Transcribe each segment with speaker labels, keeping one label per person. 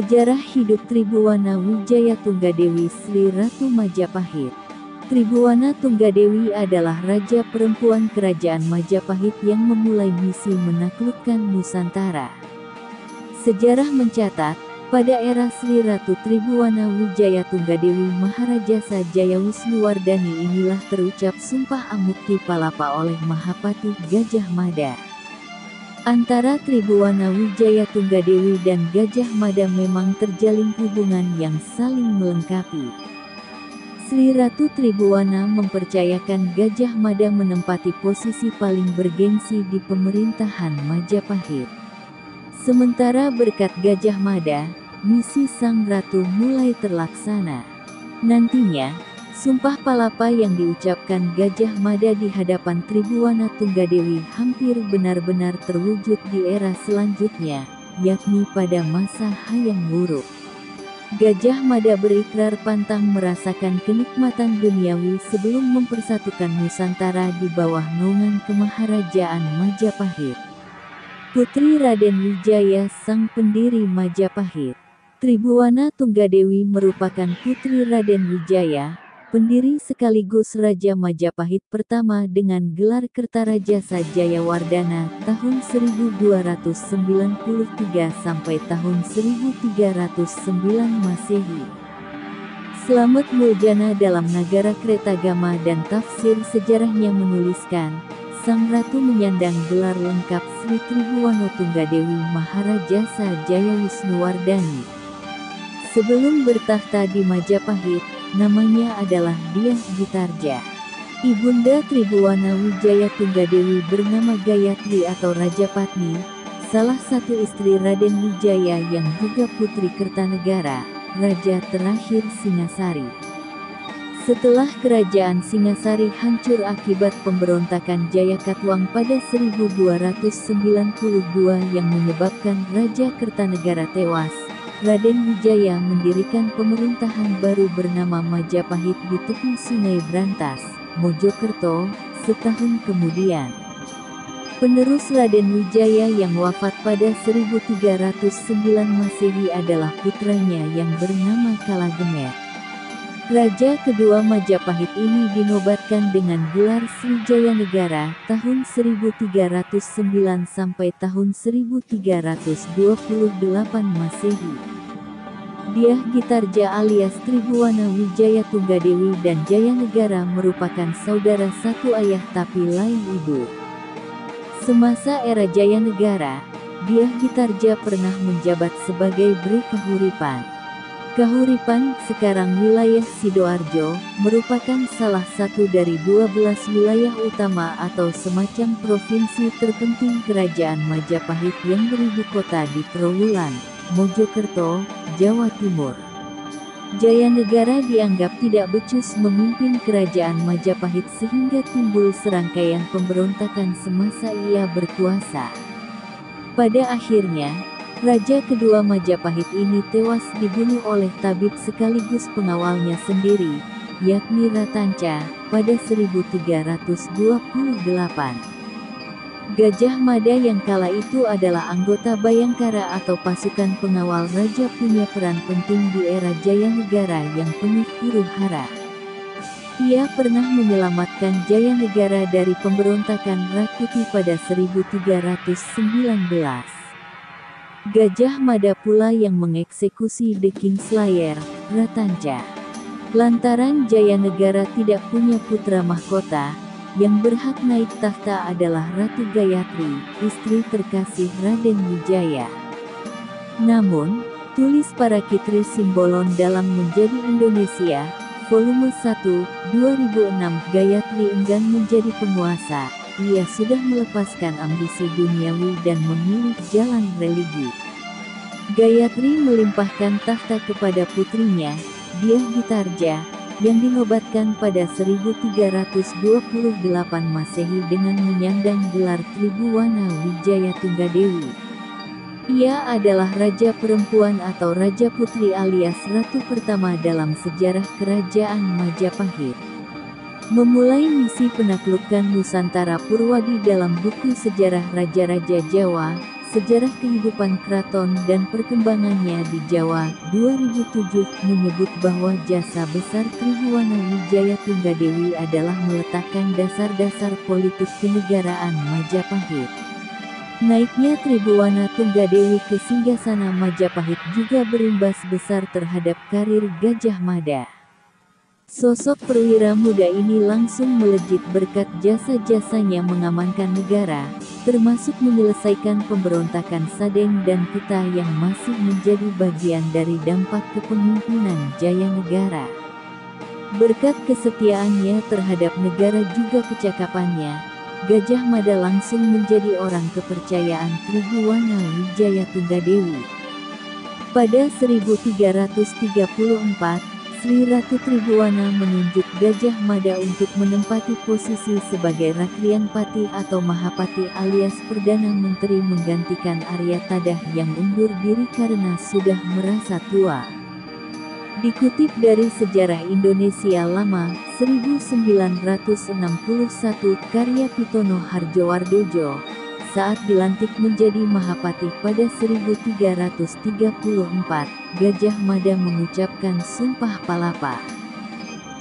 Speaker 1: Sejarah hidup Tribhuwana Wijaya Tunggadewi Sri Ratu Majapahit. Tribhuwana Tunggadewi adalah raja perempuan kerajaan Majapahit yang memulai misi menaklukkan Nusantara. Sejarah mencatat, pada era Sri Ratu Tribhuwana Wijaya Tunggadewi Maharajasa Jayawisnuwardhani inilah terucap Sumpah Amukti Palapa oleh Mahapati Gajah Mada. Antara Tribhuwana Wijaya Tunggadewi dan Gajah Mada memang terjalin hubungan yang saling melengkapi. Sri Ratu Tribhuwana mempercayakan Gajah Mada menempati posisi paling bergengsi di pemerintahan Majapahit. Sementara berkat Gajah Mada, misi Sang Ratu mulai terlaksana. Nantinya, Sumpah Palapa yang diucapkan Gajah Mada di hadapan Tribhuwana Tunggadewi hampir benar-benar terwujud di era selanjutnya, yakni pada masa Hayam Wuruk. Gajah Mada berikrar pantang merasakan kenikmatan duniawi sebelum mempersatukan Nusantara di bawah naungan kemaharajaan Majapahit. Putri Raden Wijaya sang pendiri Majapahit. Tribhuwana Tunggadewi merupakan putri Raden Wijaya, pendiri sekaligus Raja Majapahit pertama dengan gelar Kertarajasa Jayawardhana tahun 1293 sampai tahun 1309 Masehi. Slamet Muljana dalam Nagara Kretagama dan tafsir sejarahnya menuliskan, Sang Ratu menyandang gelar lengkap Sri Tribhuwana Tunggadewi Maharajasa Jayawisnuwardhani. Sebelum bertahta di Majapahit, namanya adalah Dyah Gitarja. Ibunda Tribhuwana Wijaya Tunggadewi bernama Gayatri atau Rajapatni, salah satu istri Raden Wijaya yang juga putri Kertanegara, raja terakhir Singasari. Setelah kerajaan Singasari hancur akibat pemberontakan Jayakatwang pada 1292 yang menyebabkan Raja Kertanegara tewas, Raden Wijaya mendirikan pemerintahan baru bernama Majapahit di tepi Sungai Brantas, Mojokerto, setahun kemudian. Penerus Raden Wijaya yang wafat pada 1309 Masehi adalah putranya yang bernama Kalagemet. Raja kedua Majapahit ini dinobatkan dengan gelar Srijayanegara tahun 1309 sampai tahun 1328 Masehi. Dyah Gitarja alias Tribhuwana Wijaya Tunggadewi dan Jayanegara merupakan saudara satu ayah tapi lain ibu. Semasa era Jayanegara, Dyah Gitarja pernah menjabat sebagai Bri Kahuripan. Kahuripan, sekarang wilayah Sidoarjo, merupakan salah satu dari 12 wilayah utama atau semacam provinsi terpenting kerajaan Majapahit yang beribu kota di Trowulan, Mojokerto, Jawa Timur. Jayanegara dianggap tidak becus memimpin kerajaan Majapahit sehingga timbul serangkaian pemberontakan semasa ia berkuasa. Pada akhirnya, Raja kedua Majapahit ini tewas dibunuh oleh tabib sekaligus pengawalnya sendiri, yakni Ratanca, pada 1328. Gajah Mada yang kala itu adalah anggota Bayangkara atau pasukan pengawal raja punya peran penting di era Jayanegara yang penuh huru-hara. Ia pernah menyelamatkan Jayanegara dari pemberontakan Rakuti pada 1319. Gajah Mada pula yang mengeksekusi The Kingslayer, Ratanca. Lantaran Jayanegara tidak punya putra mahkota, yang berhak naik tahta adalah Ratu Gayatri, istri terkasih Raden Wijaya. Namun, tulis para Kitri Simbolon dalam Menjadi Indonesia, volume 1, 2006, Gayatri enggan menjadi penguasa. Ia sudah melepaskan ambisi duniawi dan memilih jalan religi. Gayatri melimpahkan tahta kepada putrinya, Dyah Gitarja, yang dinobatkan pada 1328 Masehi dengan menyandang gelar Tribhuwana Wijaya Tunggadewi. Ia adalah raja perempuan atau raja putri alias ratu pertama dalam sejarah kerajaan Majapahit. Memulai misi penaklukan Nusantara Purwadi dalam buku Sejarah Raja-Raja Jawa, Sejarah Kehidupan Keraton dan Perkembangannya di Jawa, 2007, menyebut bahwa jasa besar Tribhuwana Wijaya Tunggadewi adalah meletakkan dasar-dasar politik kenegaraan Majapahit. Naiknya Tribhuwana Tunggadewi ke singgasana Majapahit juga berimbas besar terhadap karir Gajah Mada. Sosok perwira muda ini langsung melejit berkat jasa-jasanya mengamankan negara, termasuk menyelesaikan pemberontakan Sadeng dan Kuta yang masih menjadi bagian dari dampak kepemimpinan Jaya Negara. Berkat kesetiaannya terhadap negara juga kecakapannya, Gajah Mada langsung menjadi orang kepercayaan Tribhuwana Wijaya Tunggadewi. Pada 1334, Sri Ratu Tribhuwana menunjuk Gajah Mada untuk menempati posisi sebagai Rakrianpati atau Mahapati alias Perdana Menteri menggantikan Arya Tadah yang undur diri karena sudah merasa tua. Dikutip dari Sejarah Indonesia Lama, 1961 karya Pitono Harjowardojo, saat dilantik menjadi Mahapati pada 1334, Gajah Mada mengucapkan Sumpah Palapa.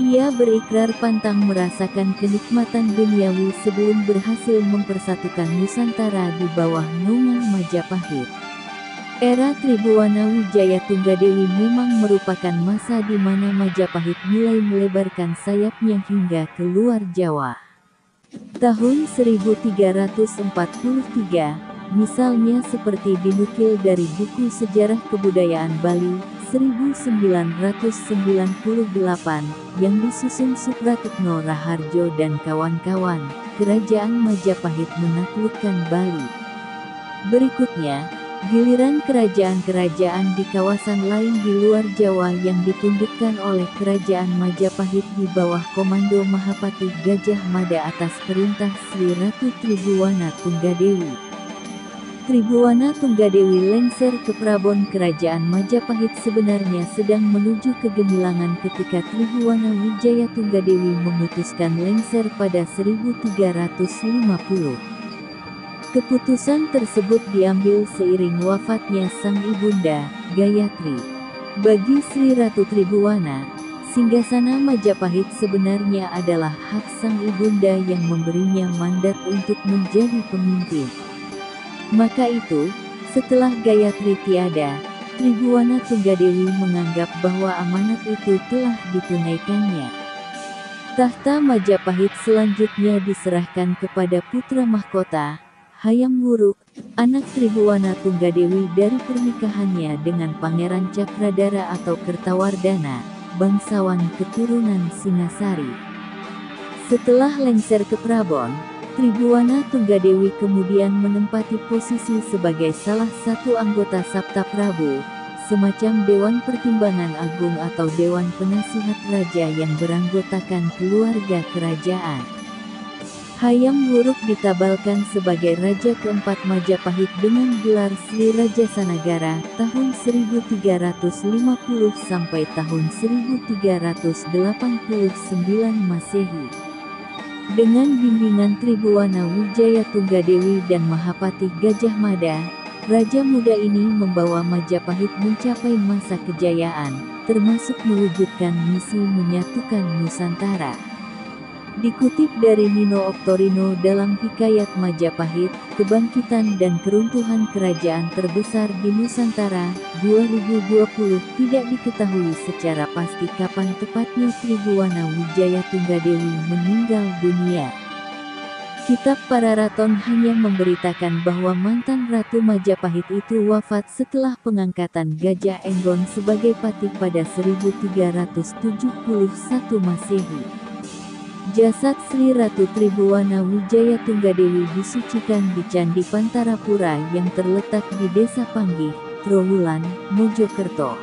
Speaker 1: Ia berikrar pantang merasakan kenikmatan duniawi sebelum berhasil mempersatukan Nusantara di bawah naungan Majapahit. Era Tribhuwana Wijaya Tunggadewi memang merupakan masa di mana Majapahit mulai melebarkan sayapnya hingga ke luar Jawa. Tahun 1343, misalnya seperti dinukil dari buku Sejarah Kebudayaan Bali, 1998, yang disusun Supratikno Raharjo dan kawan-kawan, Kerajaan Majapahit menaklukkan Bali. Berikutnya, giliran kerajaan-kerajaan di kawasan lain di luar Jawa yang ditundukkan oleh Kerajaan Majapahit di bawah komando Mahapati Gajah Mada atas perintah Sri Ratu Tribhuwana Tunggadewi. Tribhuwana Tunggadewi lengser ke Prabon Kerajaan Majapahit sebenarnya sedang menuju kegemilangan ketika Tribhuwana Wijaya Tunggadewi memutuskan lengser pada 1350. Keputusan tersebut diambil seiring wafatnya sang ibunda, Gayatri. Bagi Sri Ratu Tribhuwana, singgasana Majapahit sebenarnya adalah hak sang ibunda yang memberinya mandat untuk menjadi pemimpin. Maka itu, setelah Gayatri tiada, Tribhuwana Tunggadewi menganggap bahwa amanat itu telah ditunaikannya. Tahta Majapahit selanjutnya diserahkan kepada putra mahkota, Hayam Wuruk, anak Tribhuwana Tunggadewi dari pernikahannya dengan Pangeran Cakradara atau Kertawardhana, bangsawan keturunan Singasari. Setelah lengser ke Prabon, Tribhuwana Tunggadewi kemudian menempati posisi sebagai salah satu anggota Sabta Prabu, semacam Dewan Pertimbangan Agung atau Dewan Penasihat Raja yang beranggotakan keluarga kerajaan. Hayam Wuruk ditabalkan sebagai Raja keempat Majapahit dengan gelar Sri Raja Sanagara tahun 1350 sampai tahun 1389 Masehi. Dengan bimbingan Tribhuwana Wijaya Tunggadewi dan Mahapati Gajah Mada, Raja muda ini membawa Majapahit mencapai masa kejayaan, termasuk mewujudkan misi menyatukan Nusantara. Dikutip dari Nino Oktorino dalam Hikayat Majapahit, Kebangkitan dan Keruntuhan Kerajaan Terbesar di Nusantara, 2020, tidak diketahui secara pasti kapan tepatnya Tribhuwana Wijaya Tunggadewi meninggal dunia. Kitab Pararaton hanya memberitakan bahwa mantan Ratu Majapahit itu wafat setelah pengangkatan Gajah Enggon sebagai patih pada 1371 Masehi. Jasad Sri Ratu Tribhuwana Wijaya Tunggadewi disucikan di Candi Pantarapura yang terletak di Desa Panggih, Trowulan, Mojokerto.